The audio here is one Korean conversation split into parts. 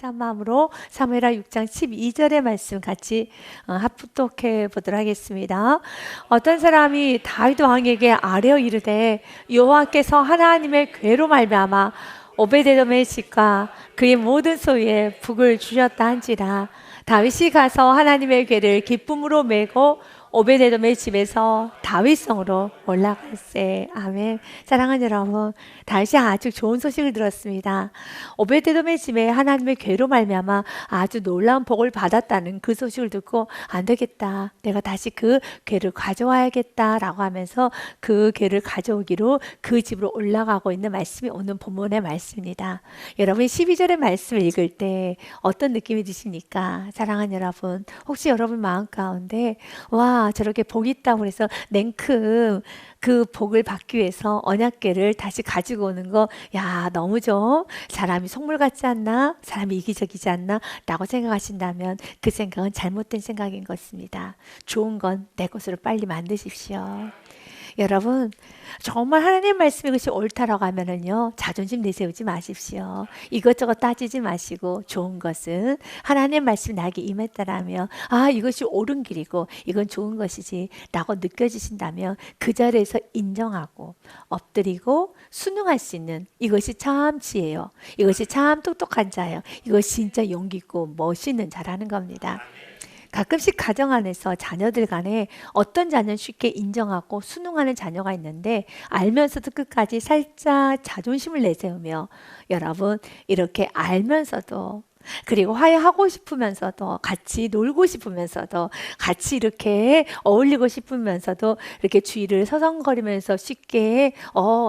확실한 마음으로 사무엘하 6장 12절의 말씀 같이 합독해 보도록 하겠습니다. 어떤 사람이 다윗 왕에게 아뢰어 이르되 여호와께서 하나님의 괴로 말미암아 오베데돔의 집과 그의 모든 소유에 복을 주셨다 한지라. 다윗이 가서 하나님의 괴를 기쁨으로 메고 오베데돔의 집에서 다윗성으로 올라갈세. 아멘. 사랑하는 여러분, 다윗이 아주 좋은 소식을 들었습니다. 오베데돔의 집에 하나님의 괴로 말미암아 아주 놀라운 복을 받았다는 그 소식을 듣고 안 되겠다, 내가 다시 그 괴를 가져와야겠다라고 하면서 그 괴를 가져오기로 그 집으로 올라가고 있는 말씀이 오늘 본문의 말씀입니다. 여러분이 12절의 말씀을 읽을 때 어떤 느낌이 드십니까? 사랑하는 여러분, 혹시 여러분 마음 가운데 와, 저렇게 복이 있다고 해서 냉큼 그 복을 받기 위해서 언약궤를 다시 가지고 오는 거, 야, 너무 좀 사람이 속물 같지 않나? 사람이 이기적이지 않나? 라고 생각하신다면 그 생각은 잘못된 생각인 것입니다. 좋은 건 내 것으로 빨리 만드십시오. 여러분, 정말 하나님 말씀이 이것이 옳다라고 하면은요, 자존심 내세우지 마십시오. 이것저것 따지지 마시고 좋은 것은 하나님 말씀이 나에게 임했다라면 아, 이것이 옳은 길이고 이건 좋은 것이지 라고 느껴지신다면 그 자리에서 인정하고 엎드리고 순응할 수 있는, 이것이 참 지혜요, 이것이 참 똑똑한 자예요, 이것이 진짜 용기 있고 멋있는 자라는 겁니다. 가끔씩 가정 안에서 자녀들 간에 어떤 자녀는 쉽게 인정하고 순응하는 자녀가 있는데 알면서도 끝까지 살짝 자존심을 내세우며, 여러분, 이렇게 알면서도 그리고 화해하고 싶으면서도 같이 놀고 싶으면서도 같이 이렇게 어울리고 싶으면서도 이렇게 주위를 서성거리면서 쉽게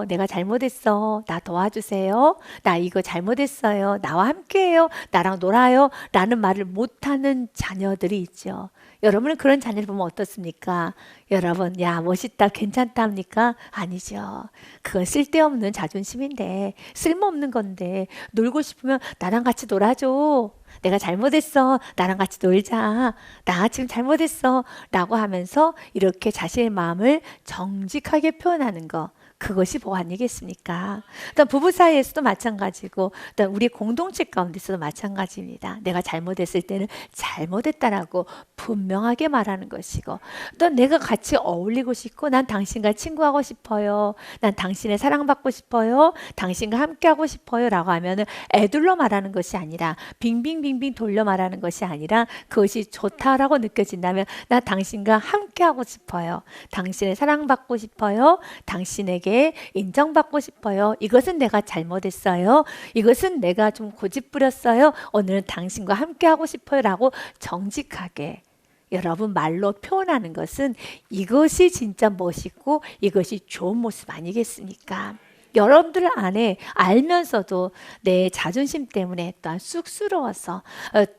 내가 잘못했어, 나 도와주세요, 나 이거 잘못했어요, 나와 함께해요, 나랑 놀아요 라는 말을 못하는 자녀들이 있죠. 여러분은 그런 자녀를 보면 어떻습니까? 여러분, 야, 멋있다, 괜찮다 합니까? 아니죠. 그건 쓸데없는 자존심인데, 쓸모없는 건데, 놀고 싶으면 나랑 같이 놀아줘, 내가 잘못했어, 나랑 같이 놀자, 나 지금 잘못했어 라고 하면서 이렇게 자신의 마음을 정직하게 표현하는 거, 그것이 복 아니겠습니까? 또 부부 사이에서도 마찬가지고, 또 우리 공동체 가운데서도 마찬가지입니다. 내가 잘못했을 때는 잘못했다라고 분명하게 말하는 것이고, 또 내가 같이 어울리고 싶고, 난 당신과 친구하고 싶어요, 난 당신의 사랑받고 싶어요, 당신과 함께하고 싶어요 라고 하면은 애들로 말하는 것이 아니라, 빙빙빙빙 돌려 말하는 것이 아니라, 그것이 좋다라고 느껴진다면 나 당신과 함께하고 싶어요, 당신의 사랑받고 싶어요, 당신에게 인정받고 싶어요, 이것은 내가 잘못했어요, 이것은 내가 좀 고집부렸어요, 오늘은 당신과 함께하고 싶어요 라고 정직하게 여러분 말로 표현하는 것은, 이것이 진짜 멋있고 이것이 좋은 모습 아니겠습니까? 여러분들 안에 알면서도 내 자존심 때문에 또한 쑥스러워서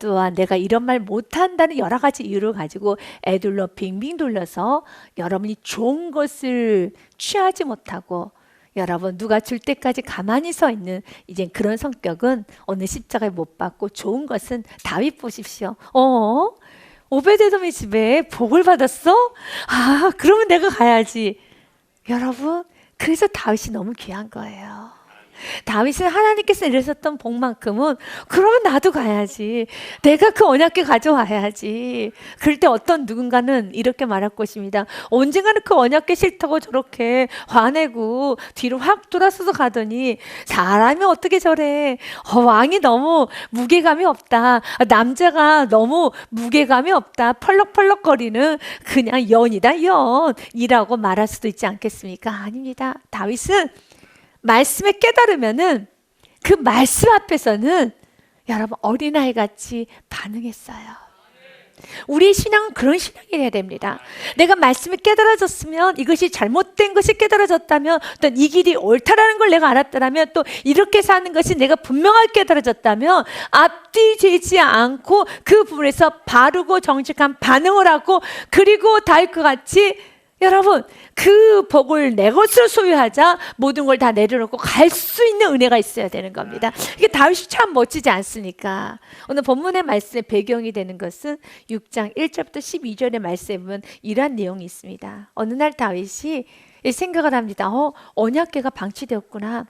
또한 내가 이런 말 못한다는 여러 가지 이유를 가지고 애들로 빙빙 돌려서 여러분이 좋은 것을 취하지 못하고, 여러분, 누가 줄 때까지 가만히 서 있는 이제 그런 성격은 오늘 십자가에 못 박고, 좋은 것은 다윗 보십시오. 오베데돔의 집에 복을 받았어? 아, 그러면 내가 가야지. 여러분, 그래서 다윗이 너무 귀한 거예요. 다윗은 하나님께서 내리셨던 복만큼은 그러면 나도 가야지, 내가 그 언약궤 가져와야지. 그럴 때 어떤 누군가는 이렇게 말할 것입니다. 언젠가는 그 언약궤 싫다고 저렇게 화내고 뒤로 확 돌아서서 가더니 사람이 어떻게 저래, 왕이 너무 무게감이 없다, 남자가 너무 무게감이 없다, 펄럭펄럭거리는 그냥 연이다, 연이라고 말할 수도 있지 않겠습니까? 아닙니다. 다윗은 말씀에 깨달으면은 그 말씀 앞에서는 여러분 어린아이 같이 반응했어요. 우리의 신앙은 그런 신앙이 돼야 됩니다. 내가 말씀이 깨달아졌으면, 이것이 잘못된 것이 깨달아졌다면, 또 이 길이 옳다라는 걸 내가 알았다면, 또 이렇게 사는 것이 내가 분명하게 깨달아졌다면 앞뒤 재지 않고 그 부분에서 바르고 정직한 반응을 하고, 그리고 다윗과 같이 여러분, 그 복을 내 것으로 소유하자 모든 걸 다 내려놓고 갈 수 있는 은혜가 있어야 되는 겁니다. 이게 다윗이 참 멋지지 않습니까? 오늘 본문의 말씀의 배경이 되는 것은 6장 1절부터 12절의 말씀에 보면 이러한 내용이 있습니다. 어느 날 다윗이 생각을 합니다. 언약궤가 방치되었구나.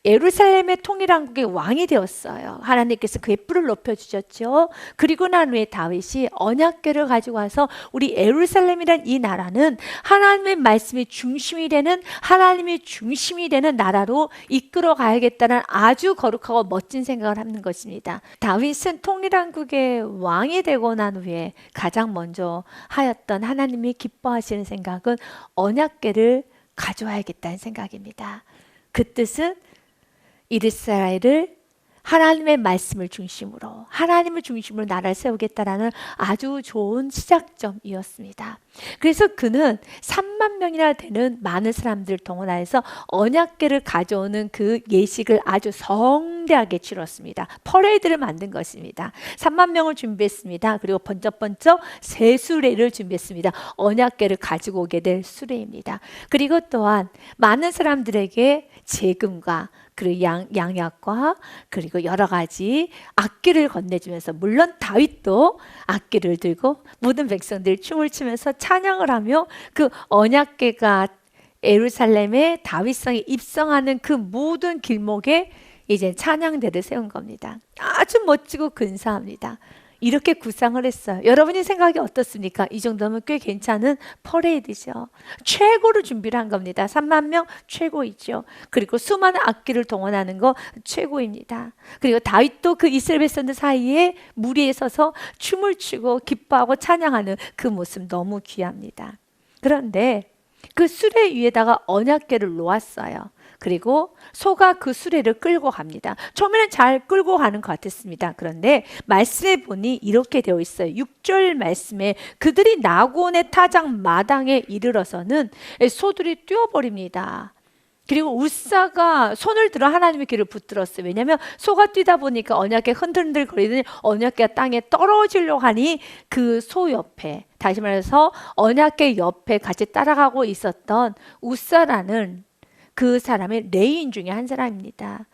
예루살렘의 통일왕국의 왕이 되었어요. 하나님께서 그의 뿔을 높여주셨죠. 그리고 난 후에 다윗이 언약궤를 가지고 와서 우리 예루살렘이란 이 나라는 하나님의 말씀이 중심이 되는, 하나님이 중심이 되는 나라로 이끌어 가야겠다는 아주 거룩하고 멋진 생각을 하는 것입니다. 다윗은 통일왕국의 왕이 되고 난 후에 가장 먼저 하였던 하나님이 기뻐하시는 생각은 언약궤를 가져와야겠다는 생각입니다. 그 뜻은 이스라엘을 하나님의 말씀을 중심으로, 하나님을 중심으로 나라를 세우겠다라는 아주 좋은 시작점이었습니다. 그래서 그는 3만 명이나 되는 많은 사람들을 동원하여서 언약궤를 가져오는 그 예식을 아주 성대하게 치렀습니다. 퍼레이드를 만든 것입니다. 3만 명을 준비했습니다. 그리고 번쩍번쩍 새 수레를 준비했습니다. 언약궤를 가지고 오게 될 수레입니다. 그리고 또한 많은 사람들에게 제금과 그리고 양약과 그리고 여러 가지 악기를 건네주면서, 물론 다윗도 악기를 들고 모든 백성들이 춤을 추면서 찬양을 하며 그 언약궤가 예루살렘의 다윗성에 입성하는 그 모든 길목에 이제 찬양대를 세운 겁니다. 아주 멋지고 근사합니다. 이렇게 구상을 했어요. 여러분이 생각이 어떻습니까? 이 정도면 꽤 괜찮은 퍼레이드죠. 최고로 준비를 한 겁니다. 3만 명 최고이죠. 그리고 수많은 악기를 동원하는 거 최고입니다. 그리고 다윗도 그 이스라엘 백성들 사이에 무리에 서서 춤을 추고 기뻐하고 찬양하는 그 모습 너무 귀합니다. 그런데 그 수레 위에다가 언약궤를 놓았어요. 그리고 소가 그 수레를 끌고 갑니다. 처음에는 잘 끌고 가는 것 같았습니다. 그런데 말씀에 보니 이렇게 되어 있어요. 6절 말씀에 그들이 나곤의 타작 마당에 이르러서는 소들이 뛰어버립니다. 그리고 우사가 손을 들어 하나님의 길을 붙들었어요. 왜냐하면 소가 뛰다 보니까 언약궤 흔들흔들 거리더니 언약궤가 땅에 떨어지려고 하니 그 소 옆에, 다시 말해서 언약궤 옆에 같이 따라가고 있었던 우사라는 그 사람의 레인 중에 한 사람입니다.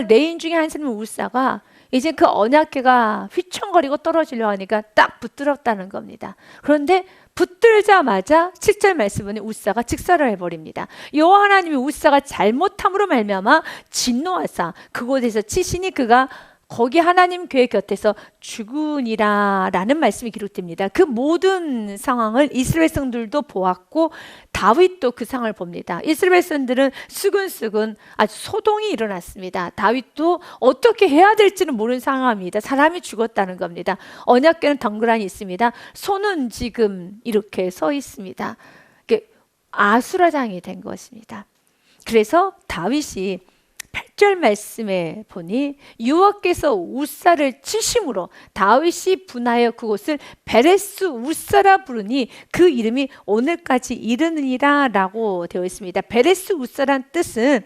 레인 중에 한 사람은 우사가 이제 그 언약궤가 휘청거리고 떨어지려고 하니까 딱 붙들었다는 겁니다. 그런데 붙들자마자 7절 말씀 보니 우사가 직사를 해버립니다. 여호와 하나님이 우사가 잘못함으로 말미암아 진노하사 그곳에서 치시니 그가 거기 하나님 궤 곁에서 죽으니라 라는 말씀이 기록됩니다. 그 모든 상황을 이스라엘 백성들도 보았고 다윗도 그 상황을 봅니다. 이스라엘 백성들은 수근수근 아주 소동이 일어났습니다. 다윗도 어떻게 해야 될지는 모르는 상황입니다. 사람이 죽었다는 겁니다. 언약궤는 덩그러니 있습니다. 소는 지금 이렇게 서 있습니다. 아수라장이 된 것입니다. 그래서 다윗이 8절 말씀에 보니 여호와께서 우사를 치심으로 다윗이 분하여 그곳을 베레스 우사라 부르니 그 이름이 오늘까지 이르느니라 라고 되어 있습니다. 베레스 우사란 뜻은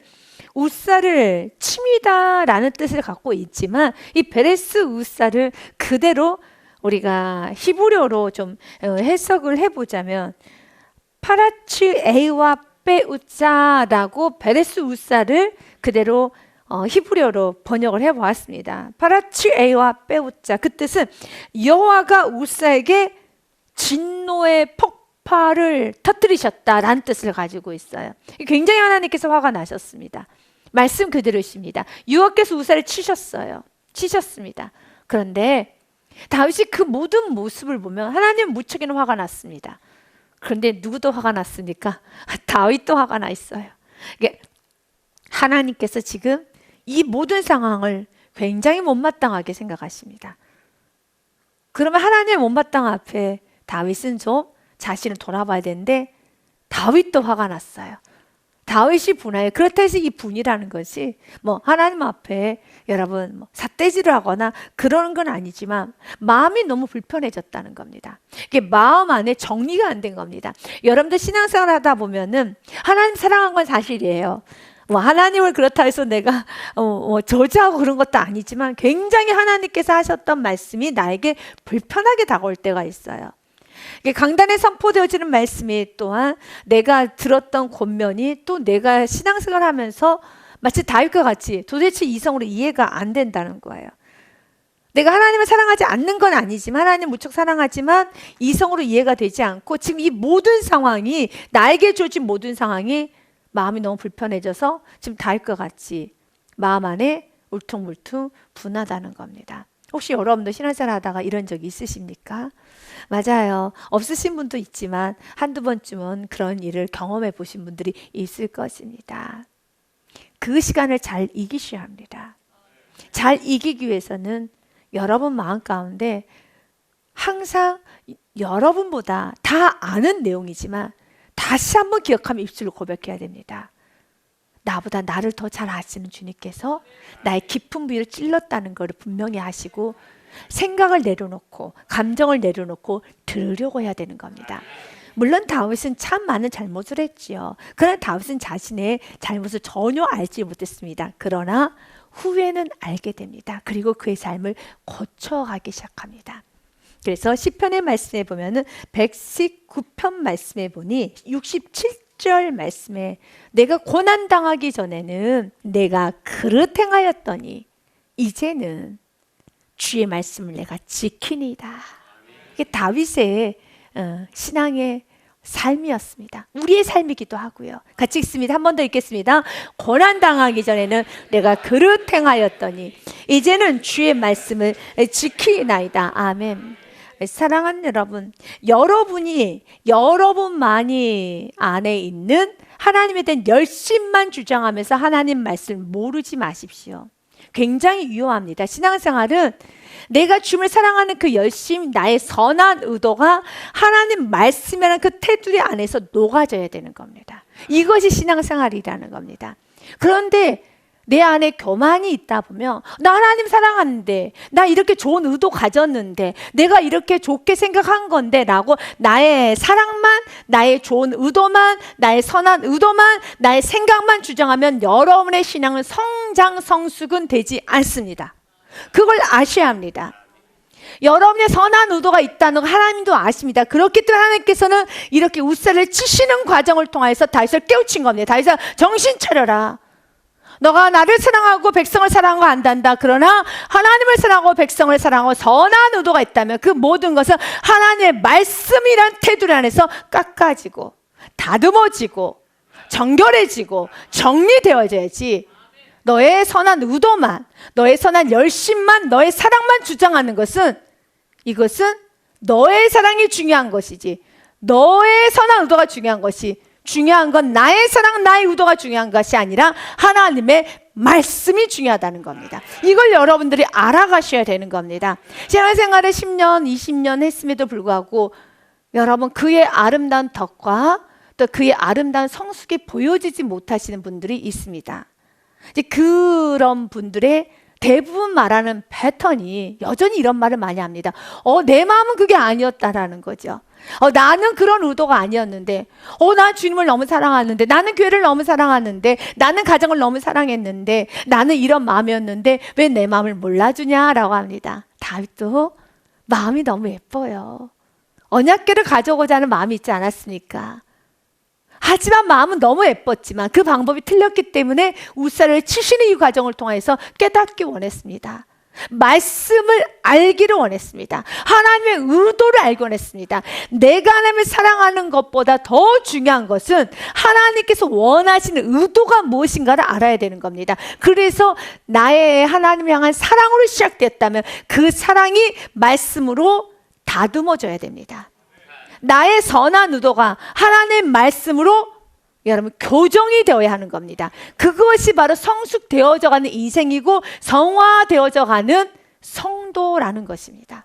우사를 칩니다 라는 뜻을 갖고 있지만 이 베레스 우사를 그대로 우리가 히브리어로 좀 해석을 해보자면 파라치 에이와 빼우자라고 베레스 우사를 그대로 히브리어로 번역을 해보았습니다. 파라치 에이와 빼우자, 그 뜻은 여호와가 우사에게 진노의 폭발을 터뜨리셨다라는 뜻을 가지고 있어요. 굉장히 하나님께서 화가 나셨습니다. 말씀 그대로십니다. 여호와께서 우사를 치셨습니다. 그런데 다윗이 그 모든 모습을 보면 하나님 무척이나 화가 났습니다. 그런데 누구도 화가 났습니까? 다윗도 화가 나 있어요. 하나님께서 지금 이 모든 상황을 굉장히 못마땅하게 생각하십니다. 그러면 하나님의 못마땅 앞에 다윗은 좀 자신을 돌아봐야 되는데 다윗도 화가 났어요. 다윗이 분하여, 그렇다 해서 이 분이라는 것이 하나님 앞에 여러분 삿대질을 하거나 그런 건 아니지만 마음이 너무 불편해졌다는 겁니다. 이게 마음 안에 정리가 안 된 겁니다. 여러분들 신앙생활 하다 보면은 하나님 사랑한 건 사실이에요. 하나님을 그렇다 해서 내가 저주하고 그런 것도 아니지만 굉장히 하나님께서 하셨던 말씀이 나에게 불편하게 다가올 때가 있어요. 강단에 선포되어지는 말씀이 또한 내가 들었던 권면이 또 내가 신앙생활을 하면서 마치 다윗과 같이 도대체 이성으로 이해가 안 된다는 거예요. 내가 하나님을 사랑하지 않는 건 아니지만, 하나님 무척 사랑하지만 이성으로 이해가 되지 않고 지금 이 모든 상황이, 나에게 주어진 모든 상황이 마음이 너무 불편해져서 지금 다윗과 같이 마음 안에 울퉁불퉁 분하다는 겁니다. 혹시 여러분도 신앙생활 하다가 이런 적이 있으십니까? 맞아요. 없으신 분도 있지만 한두 번쯤은 그런 일을 경험해 보신 분들이 있을 것입니다. 그 시간을 잘 이기셔야 합니다. 잘 이기기 위해서는 여러분 마음 가운데 항상 여러분보다 다 아는 내용이지만 다시 한번 기억하며 입술로 고백해야 됩니다. 나보다 나를 더 잘 아시는 주님께서 나의 깊은 부위를 찔렀다는 것을 분명히 하시고, 생각을 내려놓고 감정을 내려놓고 들으려고 해야 되는 겁니다. 물론 다윗은 참 많은 잘못을 했지요. 그러나 다윗은 자신의 잘못을 전혀 알지 못했습니다. 그러나 후에는 알게 됩니다. 그리고 그의 삶을 고쳐가기 시작합니다. 그래서 시편의 말씀에 보면은 119편 말씀에 보니 67절 말씀에, 내가 고난 당하기 전에는 내가 그릇 행하였더니 이제는 주의 말씀을 내가 지키니이다. 이게 다윗의 신앙의 삶이었습니다. 우리의 삶이기도 하고요. 같이 읽습니다. 한 번 더 읽겠습니다. 고난 당하기 전에는 내가 그릇 행하였더니 이제는 주의 말씀을 지키나이다. 아멘. 사랑하는 여러분, 여러분만이 안에 있는 하나님에 대한 열심만 주장하면서 하나님 말씀을 모르지 마십시오. 굉장히 위험합니다. 신앙생활은 내가 주님을 사랑하는 그 열심, 나의 선한 의도가 하나님 말씀이라는 그 테두리 안에서 녹아져야 되는 겁니다. 이것이 신앙생활이라는 겁니다. 그런데 내 안에 교만이 있다 보면, 나 하나님 사랑하는데, 나 이렇게 좋은 의도 가졌는데, 내가 이렇게 좋게 생각한 건데 라고 나의 사랑만, 나의 좋은 의도만, 나의 선한 의도만, 나의 생각만 주장하면 여러분의 신앙은 성장 성숙은 되지 않습니다. 그걸 아셔야 합니다. 여러분의 선한 의도가 있다는 거 하나님도 아십니다. 그렇기 때문에 하나님께서는 이렇게 웃살을 치시는 과정을 통해서 다윗을 깨우친 겁니다. 다윗아, 정신 차려라. 너가 나를 사랑하고 백성을 사랑하고 안단다. 그러나 하나님을 사랑하고 백성을 사랑하고 선한 의도가 있다면 그 모든 것은 하나님의 말씀이란 테두리 안에서 깎아지고 다듬어지고 정결해지고 정리되어져야지, 너의 선한 의도만, 너의 선한 열심만, 너의 사랑만 주장하는 것은, 이것은 너의 사랑이 중요한 것이지, 너의 선한 의도가 중요한 것이, 중요한 건 나의 사랑, 나의 의도가 중요한 것이 아니라 하나님의 말씀이 중요하다는 겁니다. 이걸 여러분들이 알아가셔야 되는 겁니다. 신앙생활을 10년, 20년 했음에도 불구하고 여러분 그의 아름다운 덕과 또 그의 아름다운 성숙이 보여지지 못하시는 분들이 있습니다. 이제 그런 분들의 대부분 말하는 패턴이 여전히 이런 말을 많이 합니다. 내 마음은 그게 아니었다라는 거죠. 나는 그런 의도가 아니었는데, 난 주님을 너무 사랑하는데, 나는 교회를 너무 사랑하는데, 나는 가정을 너무 사랑했는데, 나는 이런 마음이었는데 왜 내 마음을 몰라주냐라고 합니다. 다윗도 마음이 너무 예뻐요. 언약궤를 가져오고자 하는 마음이 있지 않았습니까? 하지만 마음은 너무 예뻤지만 그 방법이 틀렸기 때문에 웃살을 치시는 이 과정을 통해서 깨닫기 원했습니다. 말씀을 알기를 원했습니다. 하나님의 의도를 알기 원했습니다. 내가 하나님을 사랑하는 것보다 더 중요한 것은 하나님께서 원하시는 의도가 무엇인가를 알아야 되는 겁니다. 그래서 나의 하나님을 향한 사랑으로 시작됐다면 그 사랑이 말씀으로 다듬어져야 됩니다. 나의 선한 의도가 하나님의 말씀으로 여러분 교정이 되어야 하는 겁니다. 그것이 바로 성숙되어져 가는 인생이고 성화되어져 가는 성도라는 것입니다.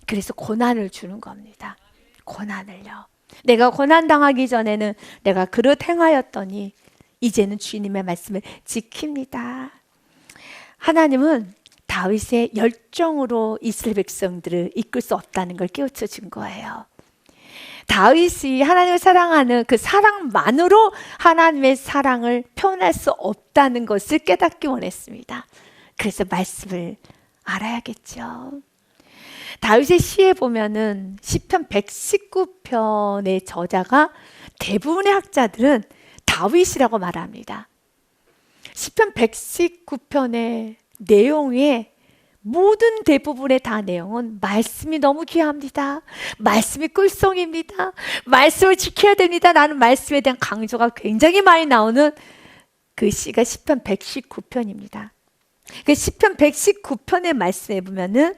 그래서 고난을 주는 겁니다. 고난을요. 내가 고난 당하기 전에는 내가 그릇 행하였더니 이제는 주님의 말씀을 지킵니다. 하나님은 다윗의 열정으로 이스라엘 백성들을 이끌 수 없다는 걸 깨우쳐 준 거예요. 다윗이 하나님을 사랑하는 그 사랑만으로 하나님의 사랑을 표현할 수 없다는 것을 깨닫기 원했습니다. 그래서 말씀을 알아야겠죠. 다윗의 시에 보면은 시편 119편의 저자가 대부분의 학자들은 다윗이라고 말합니다. 시편 119편의 내용에 모든 대부분의 다 내용은 말씀이 너무 귀합니다. 말씀이 꿀송입니다. 말씀을 지켜야 됩니다. 라는 말씀에 대한 강조가 굉장히 많이 나오는 그 시가 시편 119편입니다. 그 시편 119편의 말씀에 보면은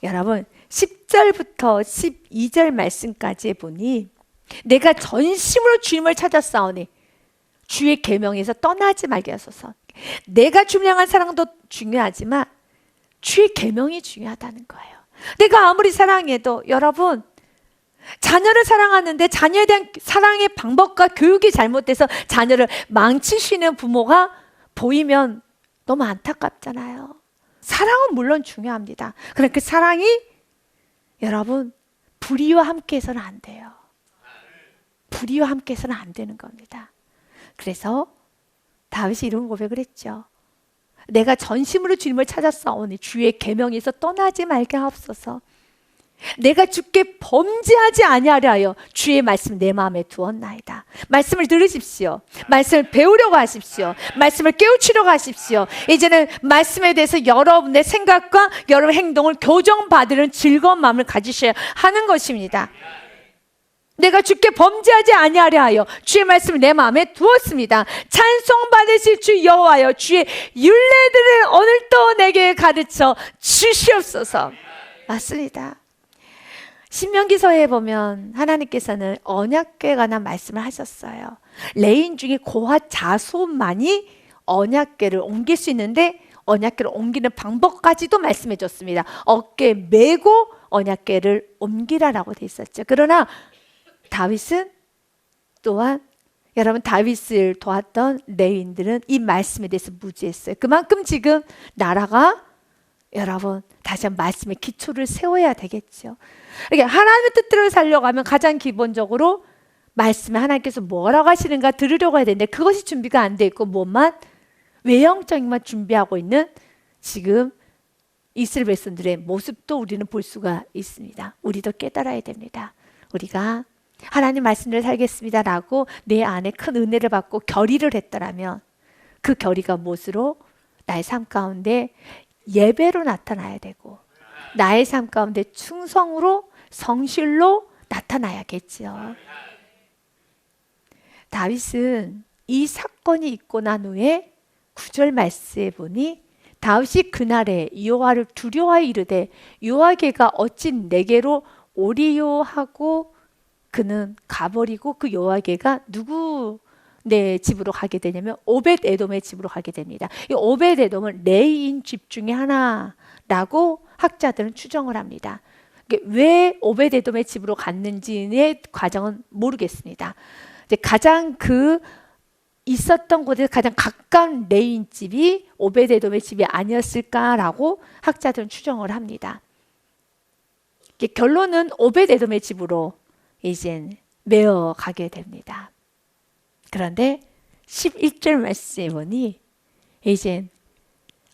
여러분 10절부터 12절 말씀까지 보니 내가 전심으로 주님을 찾았사오니 주의 계명에서 떠나지 말게 하소서. 내가 준비한 사랑도 중요하지만 주의 계명이 중요하다는 거예요. 내가 아무리 사랑해도 여러분 자녀를 사랑하는데 자녀에 대한 사랑의 방법과 교육이 잘못돼서 자녀를 망치시는 부모가 보이면 너무 안타깝잖아요. 사랑은 물론 중요합니다. 그러나 그 사랑이 여러분 불의와 함께해서는 안 돼요. 불의와 함께해서는 안 되는 겁니다. 그래서 다윗이 이런 고백을 했죠. 내가 전심으로 주님을 찾았사오니 주의 계명에서 떠나지 말게 하옵소서. 내가 주께 범죄하지 아니하려 하여 주의 말씀 내 마음에 두었나이다. 말씀을 들으십시오. 말씀을 배우려고 하십시오. 말씀을 깨우치려고 하십시오. 이제는 말씀에 대해서 여러분의 생각과 여러분의 행동을 교정받으는 즐거운 마음을 가지셔야 하는 것입니다. 내가 주께 범죄하지 아니하려 하여 주의 말씀을 내 마음에 두었습니다. 찬송 받으실 주 여호와여 주의 율례들을 오늘도 내게 가르쳐 주시옵소서. 맞습니다. 신명기서에 보면 하나님께서는 언약궤에 관한 말씀을 하셨어요. 레인 중에 고핫 자손만이 언약궤를 옮길 수 있는데 언약궤를 옮기는 방법까지도 말씀해 줬습니다. 어깨에 메고 언약궤를 옮기라라고 돼 있었죠. 그러나 다윗은 또한 여러분 다윗을 도왔던 레위인들은 이 말씀에 대해서 무지했어요. 그만큼 지금 나라가 여러분 다시 한번 말씀의 기초를 세워야 되겠죠. 그러니까 하나님의 뜻대로 살려고 하면 가장 기본적으로 말씀에 하나님께서 뭐라고 하시는가 들으려고 해야 되는데 그것이 준비가 안 돼 있고 뭐만 외형적인 것만 준비하고 있는 지금 이스라엘 백성들의 모습도 우리는 볼 수가 있습니다. 우리도 깨달아야 됩니다. 우리가 하나님 말씀대로 살겠습니다라고 내 안에 큰 은혜를 받고 결의를 했더라면 그 결의가 무엇으로 나의 삶 가운데 예배로 나타나야 되고 나의 삶 가운데 충성으로 성실로 나타나야겠지요. 다윗은 이 사건이 있고 난 후에 9절 말씀에 보니 다윗이 그날에 여호와를 두려워하여 이르되 여호와께가 어찌 내게로 오리요 하고 그는 가버리고 그 여호와께가 누구 내 집으로 가게 되냐면 오벳 에돔의 집으로 가게 됩니다. 이 오벳 에돔은 레이인 집 중에 하나라고 학자들은 추정을 합니다. 왜 오벳 에돔의 집으로 갔는지의 과정은 모르겠습니다. 이제 가장 그 있었던 곳에서 가장 가까운 레이인 집이 오벳 에돔의 집이 아니었을까라고 학자들은 추정을 합니다. 결론은 오벳 에돔의 집으로 이제 메어 가게 됩니다. 그런데 11절 말씀에 보니 이제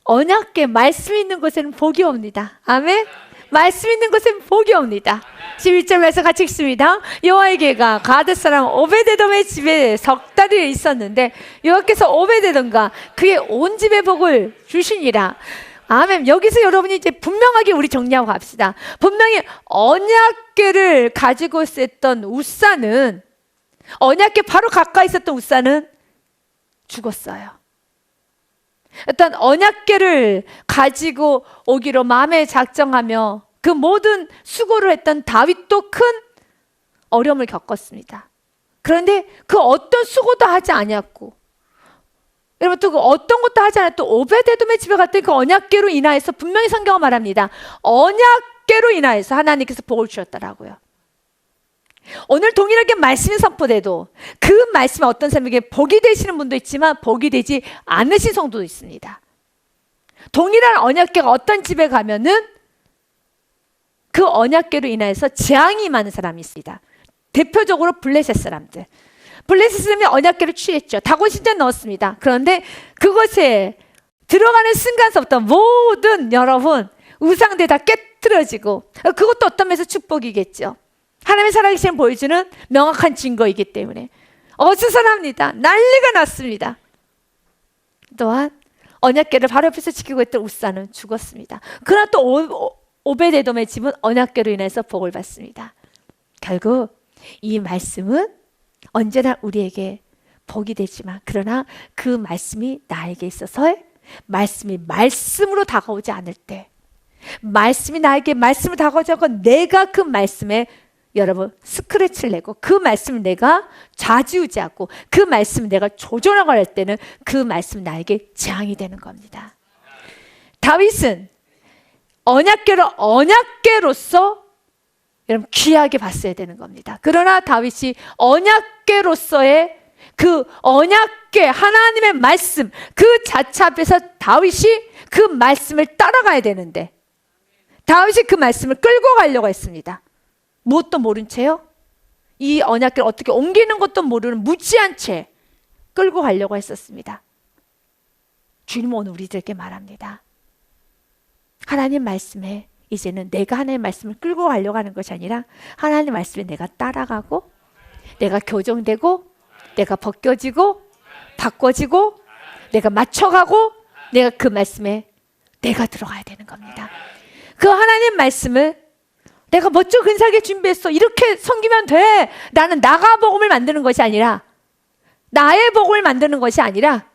언약궤 말씀 있는 곳에는 복이 옵니다. 아멘. 말씀 있는 곳에는 복이 옵니다. 11절 말씀 같이 읽습니다. 여호와의 궤가 가드 사람 오벳에돔의 집에 석 달이 있었는데 여호와께서 오벳에돔과 그의 온 집에 복을 주시니라. 아멘. 여기서 여러분이 이제 분명하게 우리 정리하고 갑시다. 분명히 언약궤를 가지고 있었던 우사는 언약궤 바로 가까이 있었던 우사는 죽었어요. 어떤 언약궤를 가지고 오기로 마음에 작정하며 그 모든 수고를 했던 다윗도 큰 어려움을 겪었습니다. 그런데 그 어떤 수고도 하지 않았고 여러분 또 그 어떤 것도 하지 않았고 또 오벳에돔의 집에 갔더니 그 언약궤로 인하여서 분명히 성경은 말합니다. 언약궤로 인하여서 하나님께서 복을 주셨다라고요. 오늘 동일하게 말씀이 선포돼도 그 말씀이 어떤 사람에게 복이 되시는 분도 있지만 복이 되지 않으신 성도도 있습니다. 동일한 언약궤가 어떤 집에 가면은 그 언약궤로 인해서 재앙이 많은 사람이 있습니다. 대표적으로 블레셋 사람들. 블레셋 사람이 언약궤를 취했죠. 다곤신전 넣었습니다. 그런데 그것에 들어가는 순간서부터 모든 여러분 우상들 다 깨트려지고 그것도 어떤 면에서 축복이겠죠. 하나님의 살아계심을 보여주는 명확한 증거이기 때문에 어수선합니다. 난리가 났습니다. 또한 언약궤를 바로 옆에서 지키고 있던 우사는 죽었습니다. 그러나 또 오베데돔의 집은 언약궤로 인해서 복을 받습니다. 결국 이 말씀은 언제나 우리에게 복이 되지만, 그러나 그 말씀이 나에게 있어서 말씀이 말씀으로 다가오지 않을 때, 말씀이 나에게 말씀으로 다가오지 않고 내가 그 말씀에 여러분 스크래치를 내고 그 말씀을 내가 좌지우지하고 그 말씀을 내가 조절하고 할 때는 그 말씀은 나에게 재앙이 되는 겁니다. 다윗은 언약궤를 언약궤로서 여러분 귀하게 봤어야 되는 겁니다. 그러나 다윗이 언약궤로서의 그 언약궤, 하나님의 말씀 그 자체 앞에서 다윗이 그 말씀을 따라가야 되는데, 다윗이 그 말씀을 끌고 가려고 했습니다. 무엇도 모른 채요? 이 언약궤를 어떻게 옮기는 것도 모르는 무지한 채 끌고 가려고 했었습니다. 주님은 오늘 우리들에게 말합니다. 하나님 말씀에 이제는 내가 하나님의 말씀을 끌고 가려고 하는 것이 아니라 하나님의 말씀에 내가 따라가고, 내가 교정되고, 내가 벗겨지고 바꿔지고, 내가 맞춰가고, 내가 그 말씀에 내가 들어가야 되는 겁니다. 그 하나님 말씀을 내가 멋지고 근사하게 준비했어, 이렇게 섬기면 돼, 나는 나가 복음을 만드는 것이 아니라, 나의 복음을 만드는 것이 아니라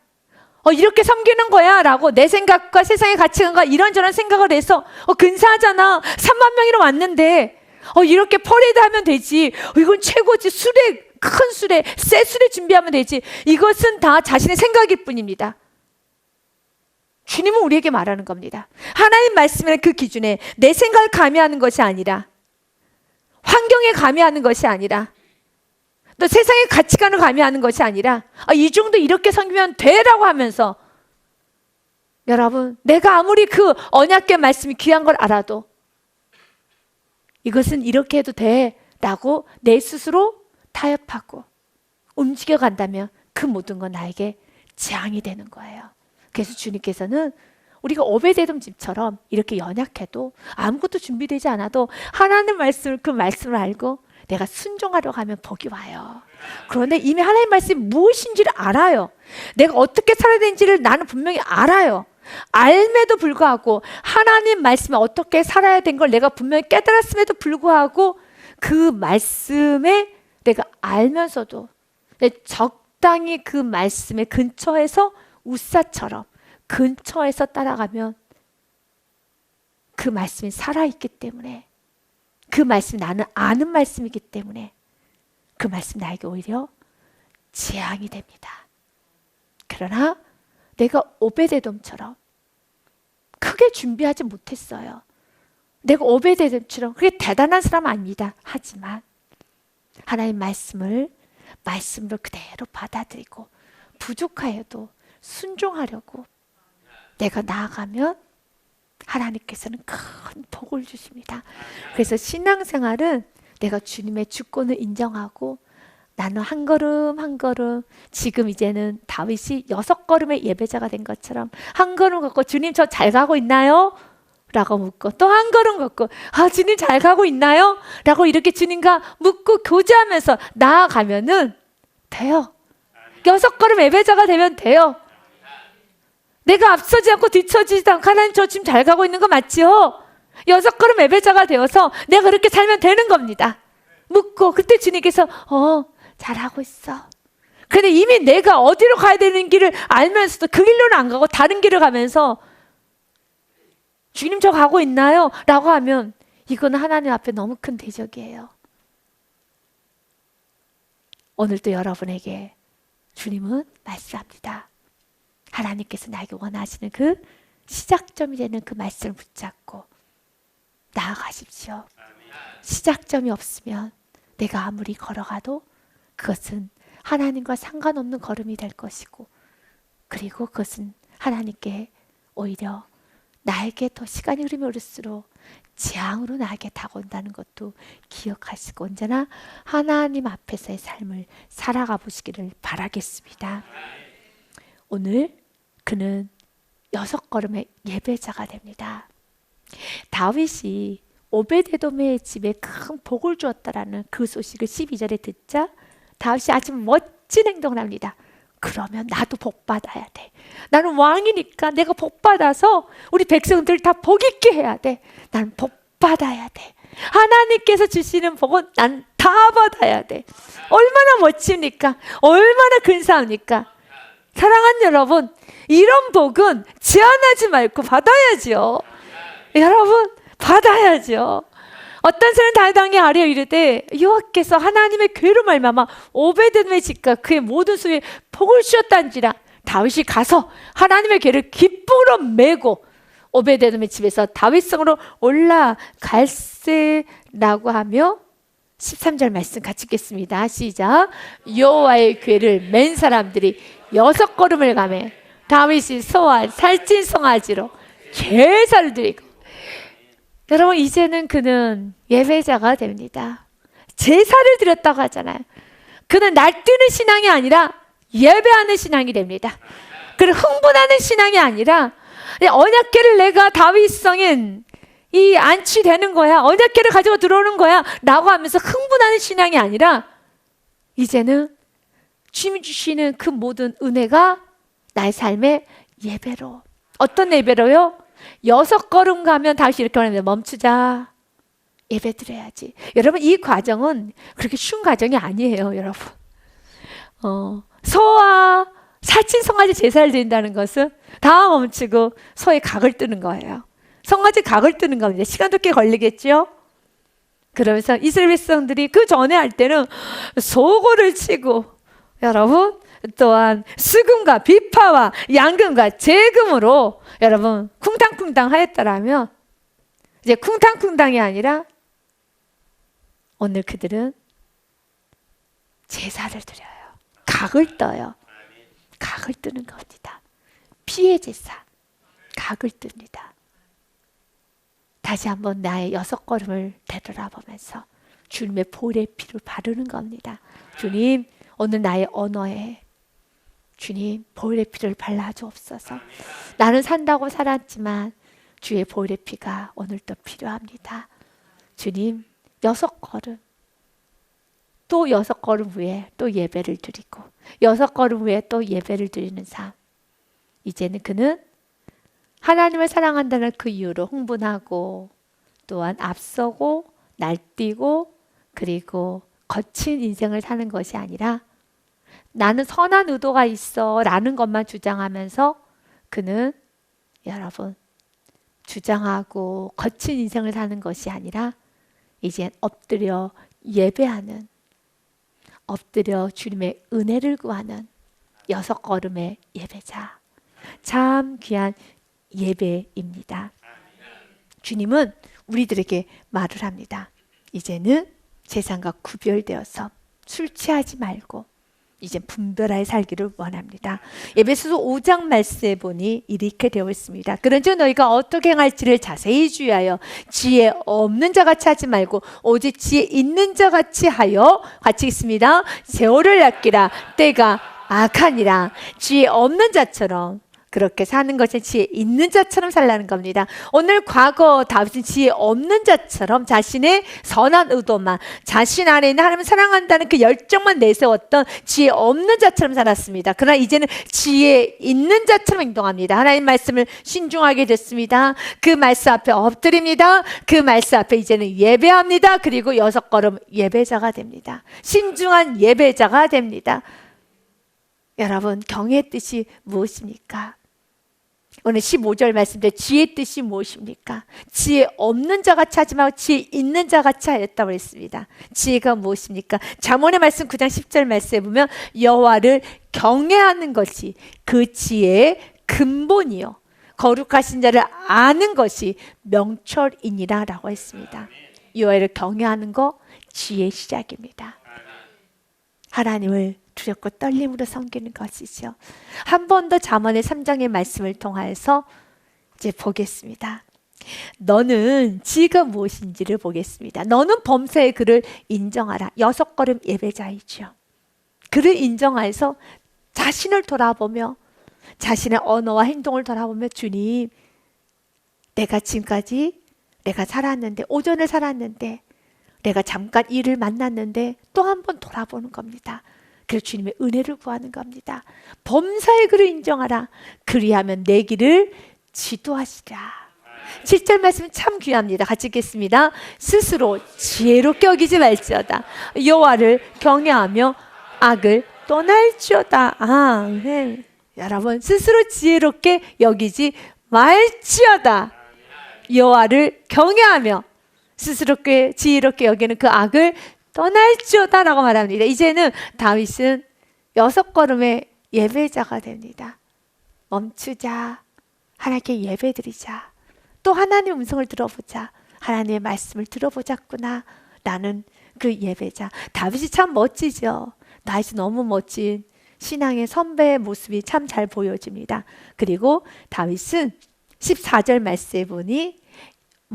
이렇게 섬기는 거야 라고 내 생각과 세상의 가치관과 이런저런 생각을 해서 근사하잖아, 3만 명이나 왔는데 이렇게 퍼레이드 하면 되지, 이건 최고지, 수레, 큰 수레, 새 수레 준비하면 되지. 이것은 다 자신의 생각일 뿐입니다. 주님은 우리에게 말하는 겁니다. 하나님 말씀의 그 기준에 내 생각을 가미하는 것이 아니라, 환경에 가미하는 것이 아니라, 또 세상의 가치관을 가미하는 것이 아니라 이 정도 이렇게 섬기면 돼라고 하면서, 여러분 내가 아무리 그 언약궤 말씀이 귀한 걸 알아도 이것은 이렇게 해도 돼라고 내 스스로 타협하고 움직여 간다면 그 모든 건 나에게 재앙이 되는 거예요. 그래서 주님께서는 우리가 오베데돔 집처럼 이렇게 연약해도 아무것도 준비되지 않아도 하나님 말씀을, 그 말씀을 알고 내가 순종하려고 하면 복이 와요. 그런데 이미 하나님 말씀이 무엇인지를 알아요. 내가 어떻게 살아야 되는지를 나는 분명히 알아요. 알매도 불구하고 하나님 말씀에 어떻게 살아야 되는 걸 내가 분명히 깨달았음에도 불구하고 그 말씀에 내가 알면서도 적당히 그 말씀의 근처에서 우사처럼 근처에서 따라가면 그 말씀이 살아있기 때문에, 그 말씀이 나는 아는 말씀이기 때문에 그 말씀 나에게 오히려 재앙이 됩니다. 그러나 내가 오베데돔처럼 크게 준비하지 못했어요. 내가 오베데돔처럼 그게 대단한 사람 아닙니다. 하지만 하나님 말씀을 말씀으로 그대로 받아들이고 부족하여도 순종하려고 내가 나아가면 하나님께서는 큰 복을 주십니다. 그래서 신앙생활은 내가 주님의 주권을 인정하고 나는 한 걸음 한 걸음, 지금 이제는 다윗이 6걸음의 예배자가 된 것처럼 한 걸음 걷고 주님 저 잘 가고 있나요? 라고 묻고 또 한 걸음 걷고 주님 잘 가고 있나요? 라고 이렇게 주님과 묻고 교제하면서 나아가면은 돼요. 6걸음 예배자가 되면 돼요. 내가 앞서지 않고 뒤처지지도 않고 하나님 저 지금 잘 가고 있는 거 맞지요? 6걸음 예배자가 되어서 내가 그렇게 살면 되는 겁니다. 묻고 그때 주님께서 잘하고 있어. 근데 이미 내가 어디로 가야 되는 길을 알면서도 그 길로는 안 가고 다른 길을 가면서 주님 저 가고 있나요? 라고 하면 이거는 하나님 앞에 너무 큰 대적이에요. 오늘도 여러분에게 주님은 말씀합니다. 하나님께서 나에게 원하시는 그 시작점이 되는 그 말씀을 붙잡고 나아가십시오. 시작점이 없으면 내가 아무리 걸어가도 그것은 하나님과 상관없는 걸음이 될 것이고, 그리고 그것은 하나님께 오히려 나에게 더 시간이 흐르면 흐를수록 재앙으로 나에게 다가온다는 것도 기억하시고 언제나 하나님 앞에서의 삶을 살아가 보시기를 바라겠습니다. 오늘 그는 6걸음의 예배자가 됩니다. 다윗이 오베데돔의 집에 큰 복을 주었다라는 그 소식을 12절에 듣자 다윗이 아주 멋진 행동을 합니다. 그러면 나도 복 받아야 돼. 나는 왕이니까 내가 복 받아서 우리 백성들 다 복 있게 해야 돼. 나는 복 받아야 돼. 하나님께서 주시는 복은 난 다 받아야 돼. 얼마나 멋집니까? 얼마나 근사합니까? 사랑하는 여러분, 이런 복은 제한하지 말고 받아야죠. 여러분, 받아야죠. 어떤 사람은 다윗 왕이 아뢰어 이르되 여호와께서 하나님의 괴로 말미암아 오베드돔의 집과 그의 모든 소유에 복을 주셨단지라. 다윗이 가서 하나님의 괴를 기쁨으로 메고 오베드돔의 집에서 다윗성으로 올라갈세라고 하며 13절 말씀 같이 읽겠습니다. 시작. 여호와의 괴를 맨 사람들이 6걸음을 가매 다윗이 소와 살찐 송아지로 제사를 드리고. 여러분, 이제는 그는 예배자가 됩니다. 제사를 드렸다고 하잖아요. 그는 날뛰는 신앙이 아니라 예배하는 신앙이 됩니다. 그리고 흥분하는 신앙이 아니라 언약궤를 내가 다윗성인 이 안치되는 거야, 언약궤를 가지고 들어오는 거야 라고 하면서 흥분하는 신앙이 아니라 이제는 주님이 주시는 그 모든 은혜가 나의 삶의 예배로. 어떤 예배로요? 6걸음 가면 다시 이렇게 말합니다. 멈추자. 예배 드려야지. 여러분, 이 과정은 그렇게 쉬운 과정이 아니에요, 여러분. 소와 살찐 송아지 제사를 드린다는 것은 다 멈추고 소의 각을 뜨는 거예요. 송아지 각을 뜨는 겁니다. 시간도 꽤 걸리겠죠? 그러면서 이스라엘 백성들이 그 전에 할 때는 소고를 치고, 여러분, 또한 수금과 비파와 양금과 재금으로 여러분 쿵탕쿵탕 하였더라면, 이제 쿵탕쿵탕이 아니라 오늘 그들은 제사를 드려요. 각을 떠요. 각을 뜨는 겁니다. 피의 제사, 각을 뜹니다. 다시 한번 나의 6걸음을 되돌아보면서 주님의 보혈의 피를 바르는 겁니다. 주님, 오늘 나의 언어에 주님 보혈의 피를 발라주옵소서. 나는 산다고 살았지만 주의 보혈의 피가 오늘도 필요합니다. 주님, 6걸음, 또 6걸음 후에 또 예배를 드리고 6걸음 후에 또 예배를 드리는 삶. 이제는 그는 하나님을 사랑한다는 그 이유로 흥분하고 또한 앞서고 날뛰고 그리고 거친 인생을 사는 것이 아니라 나는 선한 의도가 있어 라는 것만 주장하면서 그는 여러분 주장하고 거친 인생을 사는 것이 아니라 이젠 엎드려 예배하는, 엎드려 주님의 은혜를 구하는 6걸음의 예배자. 참 귀한 예배입니다. 주님은 우리들에게 말을 합니다. 이제는 세상과 구별되어서 술 취하지 말고 이제 분별하여 살기를 원합니다. 에베소서 5장 말씀에 보니 이렇게 되어 있습니다. 그런즉 너희가 어떻게 행할지를 자세히 주의하여 지혜 없는 자같이 하지 말고 오직 지혜 있는 자같이 하여, 같이 있습니다. 세월을 아끼라. 때가 악하니라. 지혜 없는 자처럼 그렇게 사는 것이 지혜 있는 자처럼 살라는 겁니다. 오늘 과거 다윗은 지혜 없는 자처럼 자신의 선한 의도만, 자신 안에 있는 하나님을 사랑한다는 그 열정만 내세웠던 지혜 없는 자처럼 살았습니다. 그러나 이제는 지혜 있는 자처럼 행동합니다. 하나님 말씀을 신중하게 됐습니다. 그 말씀 앞에 엎드립니다. 그 말씀 앞에 이제는 예배합니다. 그리고 6걸음 예배자가 됩니다. 신중한 예배자가 됩니다. 여러분, 경의 뜻이 무엇입니까? 오늘 15절 말씀대 지혜의 뜻이 무엇입니까? 지혜 없는 자같이 하지 말고 지혜 있는 자같이 하였다고 했습니다. 지혜가 무엇입니까? 잠언의 말씀 9장 10절 말씀에 보면 여호와를 경외하는 것이 그 지혜의 근본이요 거룩하신 자를 아는 것이 명철이니라 라고 했습니다. 여호와를 경외하는 거 지혜의 시작입니다. 하나님을 두렵고 떨림으로 섬기는 것이죠. 한 번 더 잠언의 3장의 말씀을 통하여서 이제 보겠습니다. 너는 지혜가 무엇인지를 보겠습니다. 너는 범사의 그를 인정하라. 6걸음 예배자이죠. 그를 인정하여서 자신을 돌아보며 자신의 언어와 행동을 돌아보며 주님, 내가 지금까지 내가 살았는데, 오전을 살았는데, 내가 잠깐 일을 만났는데 또 한 번 돌아보는 겁니다. 그래서 주님의 은혜를 구하는 겁니다. 범사의 그를 인정하라. 그리하면 내 길을 지도하시라. 7절 말씀 참 귀합니다. 같이 읽겠습니다. 스스로 지혜롭게 여기지 말지어다. 여호와를 경외하며 악을 떠날지어다. 네. 여러분, 스스로 지혜롭게 여기지 말지어다. 여호와를 경외하며 스스롭게 지혜롭게 여기는 그 악을 떠날지어다 라고 말합니다. 이제는 다윗은 6걸음의 예배자가 됩니다. 멈추자. 하나님께 예배드리자. 또 하나님의 음성을 들어보자. 하나님의 말씀을 들어보자꾸나. 나는 그 예배자. 다윗이 참 멋지죠. 다윗이 너무 멋진 신앙의 선배의 모습이 참 잘 보여집니다. 그리고 다윗은 14절 말씀에 보니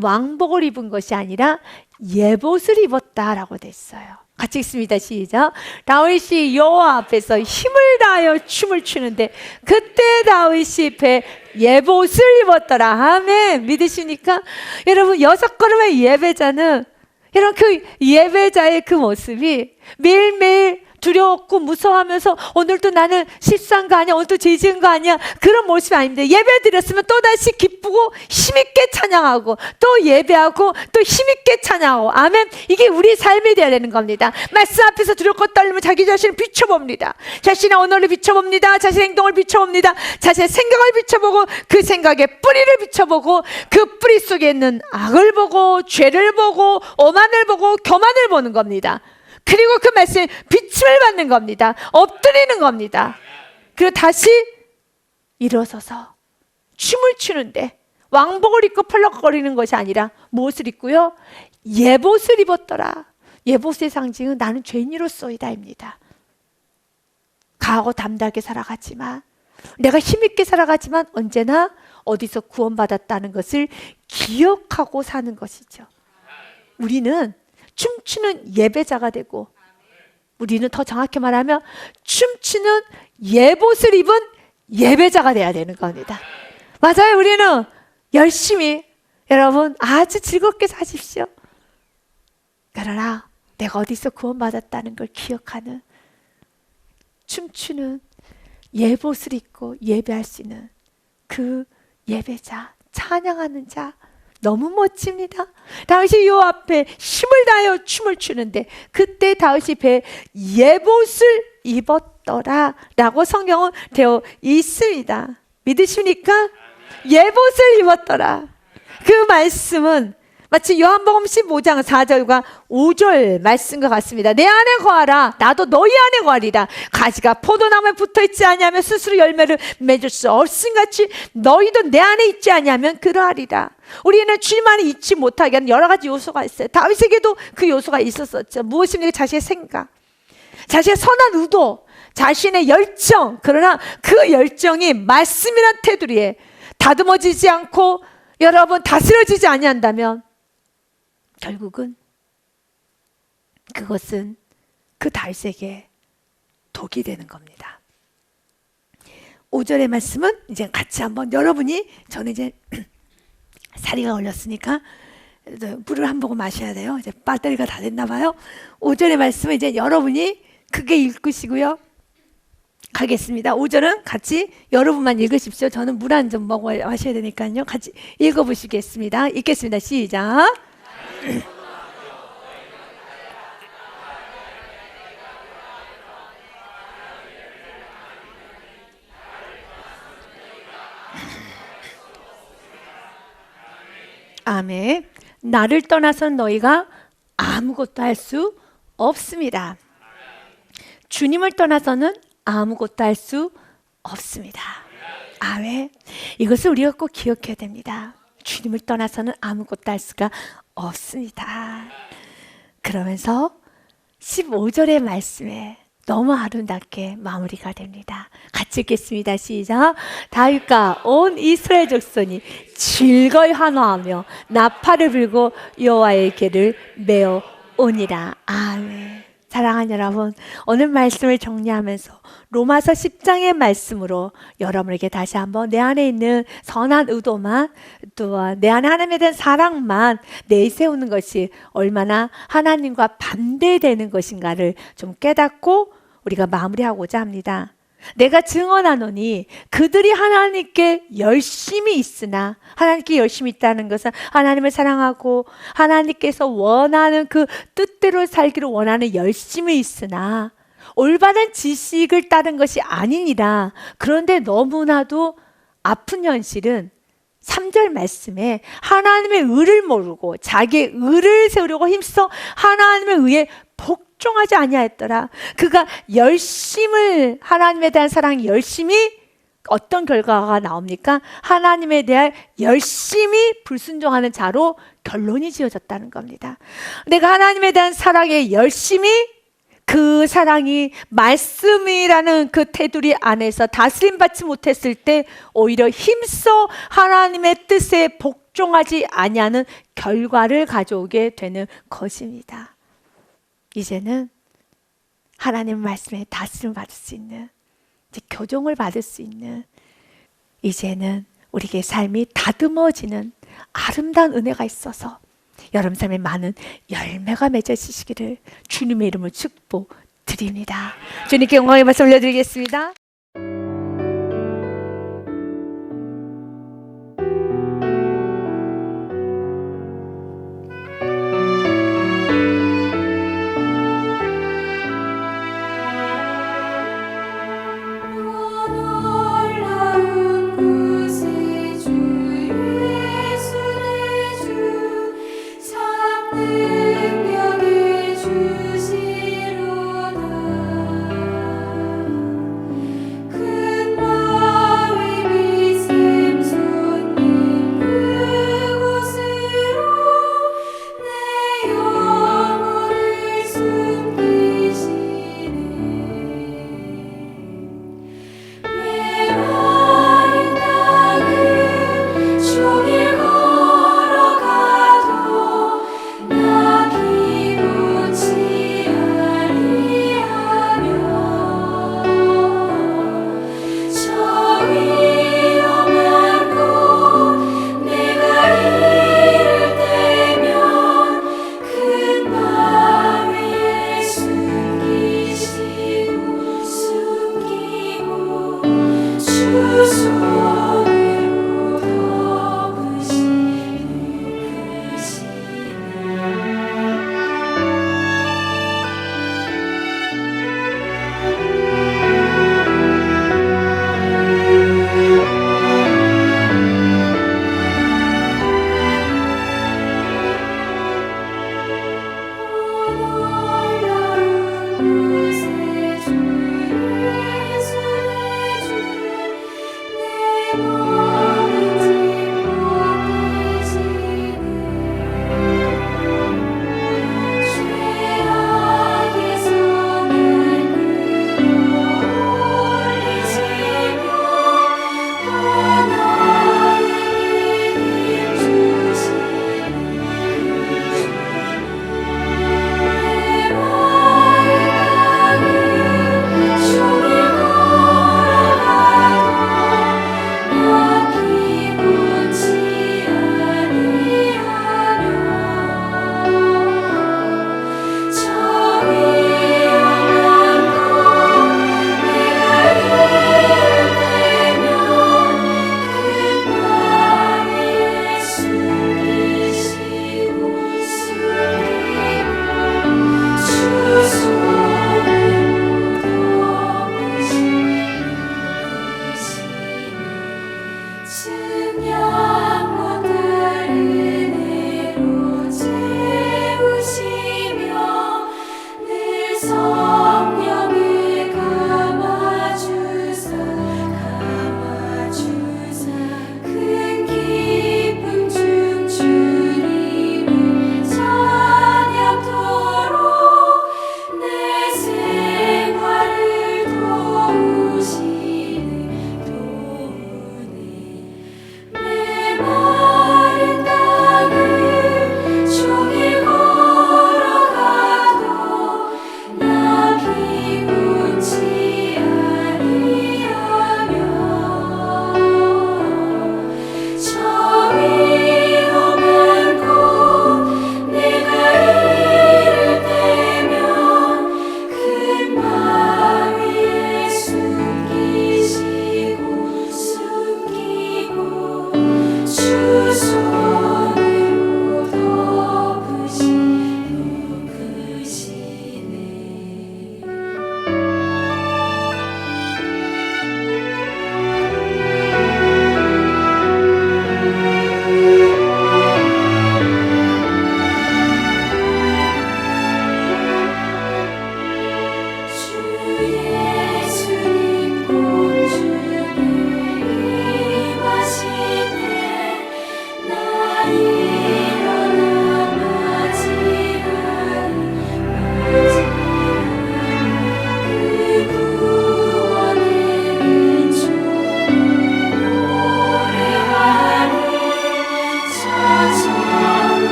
왕복을 입은 것이 아니라 예봇을 입었다라고 됐어요. 같이 읽습니다. 시작. 다윗이 여호와 앞에서 힘을 다하여 춤을 추는데 그때 다윗이 배에 예봇을 입었더라. 아멘. 믿으십니까? 여러분, 6걸음의 예배자는 여러분, 그 예배자의 그 모습이 매일매일 두려웠고 무서워하면서 오늘도 나는 실수한 거 아니야, 오늘도 죄 지은 거 아니야, 그런 모습이 아닙니다. 예배 드렸으면 또다시 기쁘고 힘있게 찬양하고 또 예배하고 또 힘있게 찬양하고. 아멘. 이게 우리 삶이 되어야 되는 겁니다. 말씀 앞에서 두렵고 떨리면 자기 자신을 비춰봅니다. 자신의 언어를 비춰봅니다. 자신의 행동을 비춰봅니다. 자신의 생각을 비춰보고 그 생각의 뿌리를 비춰보고 그 뿌리 속에 있는 악을 보고 죄를 보고 오만을 보고 교만을 보는 겁니다. 그리고 그 말씀에 비침을 받는 겁니다. 엎드리는 겁니다. 그리고 다시 일어서서 춤을 추는데 왕복을 입고 펄럭거리는 것이 아니라 무엇을 입고요? 예봇을 입었더라. 예봇의 상징은 나는 죄인으로서이다입니다. 강하고 담대하게 살아가지만, 내가 힘있게 살아가지만 언제나 어디서 구원받았다는 것을 기억하고 사는 것이죠. 우리는 춤추는 예배자가 되고, 우리는 더 정확히 말하면 춤추는 예봇을 입은 예배자가 돼야 되는 겁니다. 맞아요. 우리는 열심히, 여러분 아주 즐겁게 사십시오. 그러나 내가 어디서 구원받았다는 걸 기억하는, 춤추는 예봇을 입고 예배할 수 있는 그 예배자, 찬양하는 자, 너무 멋집니다. 다윗이 요 앞에 힘을 다하여 춤을 추는데 그때 다윗이 배에 예봇을 입었더라 라고 성경은 되어 있습니다. 믿으십니까? 예봇을 입었더라. 그 말씀은 마치 요한복음 15장 4절과 5절 말씀과 같습니다. 내 안에 거하라. 나도 너희 안에 거하리라. 가지가 포도나무에 붙어있지 아니하면 스스로 열매를 맺을 수 없음같이 너희도 내 안에 있지 아니하면 그러하리라. 우리는 주님 안에 있지 못하게 하는 여러 가지 요소가 있어요. 다윗에게도 그 요소가 있었었죠. 무엇입니까? 자신의 생각, 자신의 선한 의도, 자신의 열정. 그러나 그 열정이 말씀이란 테두리에 다듬어지지 않고 여러분 다스려지지 아니한다면 결국은 그것은 그 다윗에게 독이 되는 겁니다. 5절의 말씀은 이제 같이 한번, 여러분이, 저는 이제 사리가 걸렸으니까 물을 한 모금 마셔야 돼요. 이제 배터리가 다 됐나 봐요. 5절의 말씀은 이제 여러분이 크게 읽으시고요. 가겠습니다. 5절은 같이 여러분만 읽으십시오. 저는 물 한 점 먹어 마셔야 되니까요. 같이 읽어보시겠습니다. 읽겠습니다. 시작. 아멘. 나를 떠나선 너희가 아무것도 할 수 없습니다. 주님을 떠나서는 아무것도 할 수 없습니다. 아멘. 이것을 우리가 꼭 기억해야 됩니다. 주님을 떠나서는 아무것도 할 수가 없습니다. 그러면서 15절의 말씀에 너무 아름답게 마무리가 됩니다. 같이 읽겠습니다. 시작. 다윗과 온 이스라엘 족속이 즐거이 환호하며 나팔을 불고 여호와의 궤를 메어 오니라. 아멘. 사랑하는 여러분, 오늘 말씀을 정리하면서 로마서 10장의 말씀으로 여러분에게 다시 한번 내 안에 있는 선한 의도만, 또한 내 안에 하나님에 대한 사랑만 내세우는 것이 얼마나 하나님과 반대되는 것인가를 좀 깨닫고 우리가 마무리하고자 합니다. 내가 증언하노니 그들이 하나님께 열심히 있으나, 하나님께 열심히 있다는 것은 하나님을 사랑하고 하나님께서 원하는 그 뜻대로 살기를 원하는 열심히 있으나 올바른 지식을 따른 것이 아니니라. 그런데 너무나도 아픈 현실은 3절 말씀에 하나님의 의를 모르고 자기의 의를 세우려고 힘써 하나님의 의에 복종하지 아니하였더라. 그가 열심을, 하나님에 대한 사랑이 열심히, 어떤 결과가 나옵니까? 하나님에 대한 열심히 불순종하는 자로 결론이 지어졌다는 겁니다. 내가 하나님에 대한 사랑에 열심히, 그 사랑이 말씀이라는 그 테두리 안에서 다스림받지 못했을 때 오히려 힘써 하나님의 뜻에 복종하지 아니하는 결과를 가져오게 되는 것입니다. 이제는 하나님 말씀에 다스림 받을 수 있는, 이제 교정을 받을 수 있는, 이제는 우리에게 삶이 다듬어지는 아름다운 은혜가 있어서 여러분 삶에 많은 열매가 맺어지시기를 주님의 이름으로 축복드립니다. 주님께 영광의 말씀 올려드리겠습니다.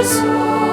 소